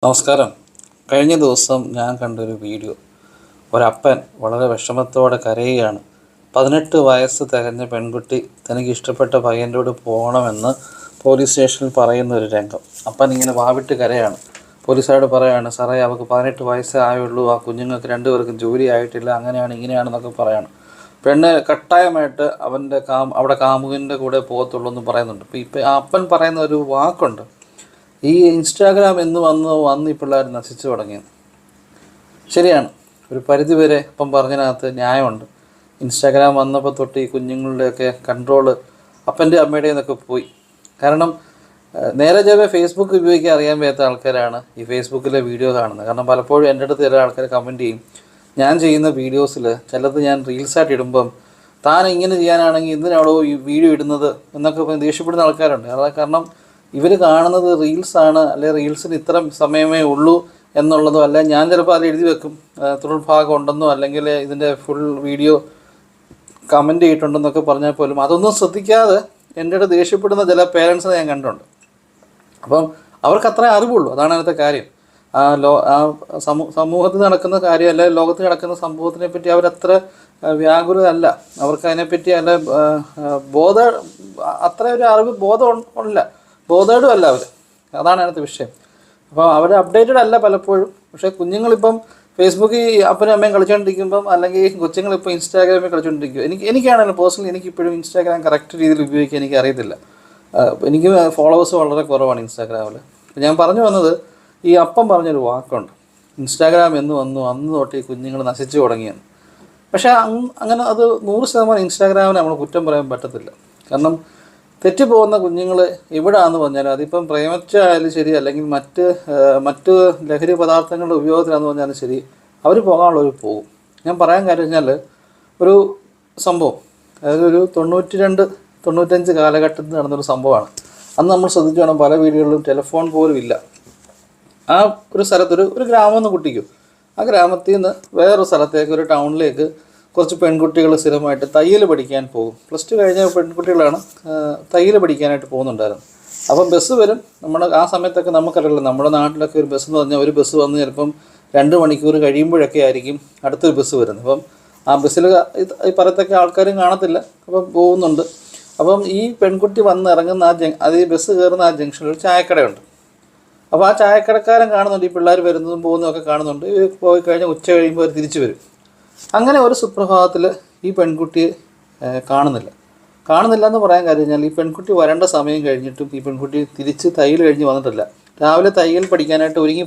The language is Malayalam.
നമസ്കാരം. കഴിഞ്ഞ ദിവസം ഞാൻ കണ്ടൊരു വീഡിയോ. ഒരപ്പൻ വളരെ വിഷമത്തോടെ കരയുകയാണ്. 18 വയസ്സ് തികഞ്ഞ പെൺകുട്ടി തനിക്ക് ഇഷ്ടപ്പെട്ട പയ്യൻ്റോട് പോകണമെന്ന് പോലീസ് സ്റ്റേഷനിൽ പറയുന്ന ഒരു രംഗം. അപ്പൻ ഇങ്ങനെ വാവിട്ട് കരയാണ്. പോലീസുകാരോട് പറയാണ്, സാറേ അവൾക്ക് 18 വയസ്സേ ആയുള്ളൂ, ആ കുഞ്ഞുങ്ങൾക്ക് രണ്ടുപേർക്കും ജോലി ആയിട്ടില്ല, അങ്ങനെയാണ് ഇങ്ങനെയാണെന്നൊക്കെ പറയാണ്. പെണ്ണ് കട്ടായമായിട്ട് അവിടെ കാമുകൻ്റെ കൂടെ പോകത്തുള്ളൂ എന്ന് പറയുന്നുണ്ട്. ഇപ്പം ആ അപ്പൻ പറയുന്ന ഒരു വാക്കുണ്ട്, ഈ ഇൻസ്റ്റാഗ്രാം എന്ന് വന്ന് ഈ പിള്ളേർ നശിച്ചു തുടങ്ങിയത്. ശരിയാണ്, ഒരു പരിധിവരെ ഇപ്പം പറഞ്ഞതിനകത്ത് ന്യായമുണ്ട്. ഇൻസ്റ്റാഗ്രാം വന്നപ്പോൾ തൊട്ട് ഈ കുഞ്ഞുങ്ങളുടെയൊക്കെ കൺട്രോള് അപ്പൻ്റെ അമ്മയുടെയും എന്നൊക്കെ പോയി. കാരണം നേരെ ചൊവ്വേ ഫേസ്ബുക്ക് ഉപയോഗിക്കാൻ അറിയാൻ വയ്യാത്ത ആൾക്കാരാണ് ഈ ഫേസ്ബുക്കിലെ വീഡിയോ കാണുന്നത്. കാരണം പലപ്പോഴും എൻ്റെ അടുത്ത് ചില ആൾക്കാർ കമൻറ്റ് ചെയ്യും, ഞാൻ ചെയ്യുന്ന വീഡിയോസിൽ ചിലത് ഞാൻ റീൽസായിട്ട് ഇടുമ്പം താൻ ഇങ്ങനെ ചെയ്യാനാണെങ്കിൽ എന്തിനാണോ ഈ വീഡിയോ ഇടുന്നത് എന്നൊക്കെ ദേഷ്യപ്പെടുന്ന ആൾക്കാരുണ്ട്. അതാ കാരണം ഇവർ കാണുന്നത് റീൽസാണ്, അല്ലെങ്കിൽ റീൽസിന് ഇത്ര സമയമേ ഉള്ളൂ എന്നുള്ളതോ, അല്ല ഞാൻ ചിലപ്പോൾ അത് എഴുതി വെക്കും തുടർ ഭാഗം ഉണ്ടെന്നോ, അല്ലെങ്കിൽ ഇതിൻ്റെ ഫുൾ വീഡിയോ കമൻറ്റ് ചെയ്തിട്ടുണ്ടെന്നൊക്കെ പറഞ്ഞാൽ പോലും അതൊന്നും ശ്രദ്ധിക്കാതെ എൻ്റെ അടുത്ത് ദേഷ്യപ്പെടുന്ന ചില പേരൻസിനെ ഞാൻ കണ്ടിട്ടുണ്ട്. അപ്പം അവർക്ക് അത്രേ അറിവുള്ളൂ, അതാണ് അതിനകത്തെ കാര്യം. സമൂഹത്തിൽ നടക്കുന്ന കാര്യം, അല്ലെങ്കിൽ ലോകത്ത് നടക്കുന്ന സംഭവത്തിനെ പറ്റി അവരത്ര വ്യാകുലതല്ല. അവർക്ക് അതിനെപ്പറ്റി അല്ല അത്ര ഒരു അറിവ് ബോധേഡും അല്ല അവർ. അതാണ് അതിനകത്ത് വിഷയം. അപ്പോൾ അവർ അപ്ഡേറ്റഡ് അല്ല പലപ്പോഴും. പക്ഷേ കുഞ്ഞുങ്ങളിപ്പം ഫേസ്ബുക്കിൽ അപ്പനും അമ്മയും കളിച്ചുകൊണ്ടിരിക്കുമ്പം, അല്ലെങ്കിൽ കൊച്ചുങ്ങളിപ്പോൾ ഇൻസ്റ്റാഗ്രാമിൽ കളിച്ചുകൊണ്ടിരിക്കും. എനിക്കാണെങ്കിലും പേഴ്സണലി എനിക്കിപ്പോഴും ഇൻസ്റ്റാഗ്രാം കറക്റ്റ് രീതിയിൽ ഉപയോഗിക്കാൻ എനിക്ക് അറിയത്തില്ല. എനിക്ക് ഫോളോവേഴ്സ് വളരെ കുറവാണ് ഇൻസ്റ്റാഗ്രാമിൽ. ഞാൻ പറഞ്ഞു വന്നത്, ഈ അപ്പം പറഞ്ഞൊരു വാക്കുണ്ട്, ഇൻസ്റ്റാഗ്രാം എന്ന് വന്നു അന്ന് തൊട്ട് ഈ കുഞ്ഞുങ്ങൾ നശിച്ചു തുടങ്ങിയെന്ന്. പക്ഷേ അങ്ങനെ അത് 100% ഇൻസ്റ്റാഗ്രാമിനെ നമ്മൾ കുറ്റം പറയാൻ പറ്റത്തില്ല. കാരണം തെറ്റിപ്പോകുന്ന കുഞ്ഞുങ്ങൾ എവിടെയാണെന്ന് പറഞ്ഞാലും, അതിപ്പം പ്രേമിച്ചായാലും ശരി, അല്ലെങ്കിൽ മറ്റ് ലഹരി പദാർത്ഥങ്ങളുടെ ഉപയോഗത്തിലാണെന്ന് പറഞ്ഞാലും ശരി, അവർ പോകാനുള്ളവർ പോകും. ഞാൻ പറയാൻ കാര്യം വെച്ചാൽ, ഒരു സംഭവം, അതായത് ഒരു 92-95 കാലഘട്ടത്തിൽ നടന്നൊരു സംഭവമാണ്. അന്ന് നമ്മൾ ശ്രദ്ധിച്ചു വേണം, പല വീടുകളിലും ടെലിഫോൺ പോലും ഇല്ല. ആ ഒരു സ്ഥലത്തൊരു ഗ്രാമം എന്ന് കുട്ടിക്കും, ആ ഗ്രാമത്തിൽ നിന്ന് വേറൊരു സ്ഥലത്തേക്ക്, ഒരു ടൗണിലേക്ക് കുറച്ച് പെൺകുട്ടികൾ സ്ഥിരമായിട്ട് തയ്യൽ പഠിക്കാൻ പോകും. +2 കഴിഞ്ഞ പെൺകുട്ടികളാണ് തയ്യൽ പഠിക്കാനായിട്ട് പോകുന്നുണ്ടായിരുന്നു. അപ്പം ബസ് വരും. ആ സമയത്തൊക്കെ നമുക്കറിയില്ല, നമ്മുടെ നാട്ടിലൊക്കെ ഒരു ബസ് എന്ന് പറഞ്ഞാൽ ഒരു ബസ് വന്ന് ചിലപ്പം 2 മണിക്കൂർ കഴിയുമ്പോഴൊക്കെ ആയിരിക്കും അടുത്തൊരു ബസ് വരുന്നത്. അപ്പം ആ ബസ്സിൽ ഈ പറയത്തൊക്കെ ആൾക്കാരും കാണത്തില്ല. അപ്പം പോകുന്നുണ്ട്. അപ്പം ഈ പെൺകുട്ടി വന്ന് ഇറങ്ങുന്ന ഈ ബസ് കയറുന്ന ആ ജംഗ്ഷനിൽ ഒരു ചായക്കടയുണ്ട്. അപ്പോൾ ആ ചായക്കടക്കാരൻ കാണുന്നുണ്ട്, ഈ പിള്ളേർ വരുന്നതും പോകുന്നതും ഒക്കെ കാണുന്നുണ്ട്. പോയി കഴിഞ്ഞാൽ ഉച്ച കഴിയുമ്പോൾ അവർ തിരിച്ചു വരും. അങ്ങനെ ഒരു സുപ്രഭാതത്തിൽ ഈ പെൺകുട്ടിയെ കാണുന്നില്ല എന്ന് പറയാൻ കാര്യം കഴിഞ്ഞാൽ, ഈ പെൺകുട്ടി വരേണ്ട സമയം കഴിഞ്ഞിട്ടും ഈ പെൺകുട്ടി തിരിച്ച് തയ്യൽ കഴിഞ്ഞ് വന്നിട്ടില്ല. രാവിലെ തയ്യൽ പഠിക്കാനായിട്ട് ഒരുങ്ങി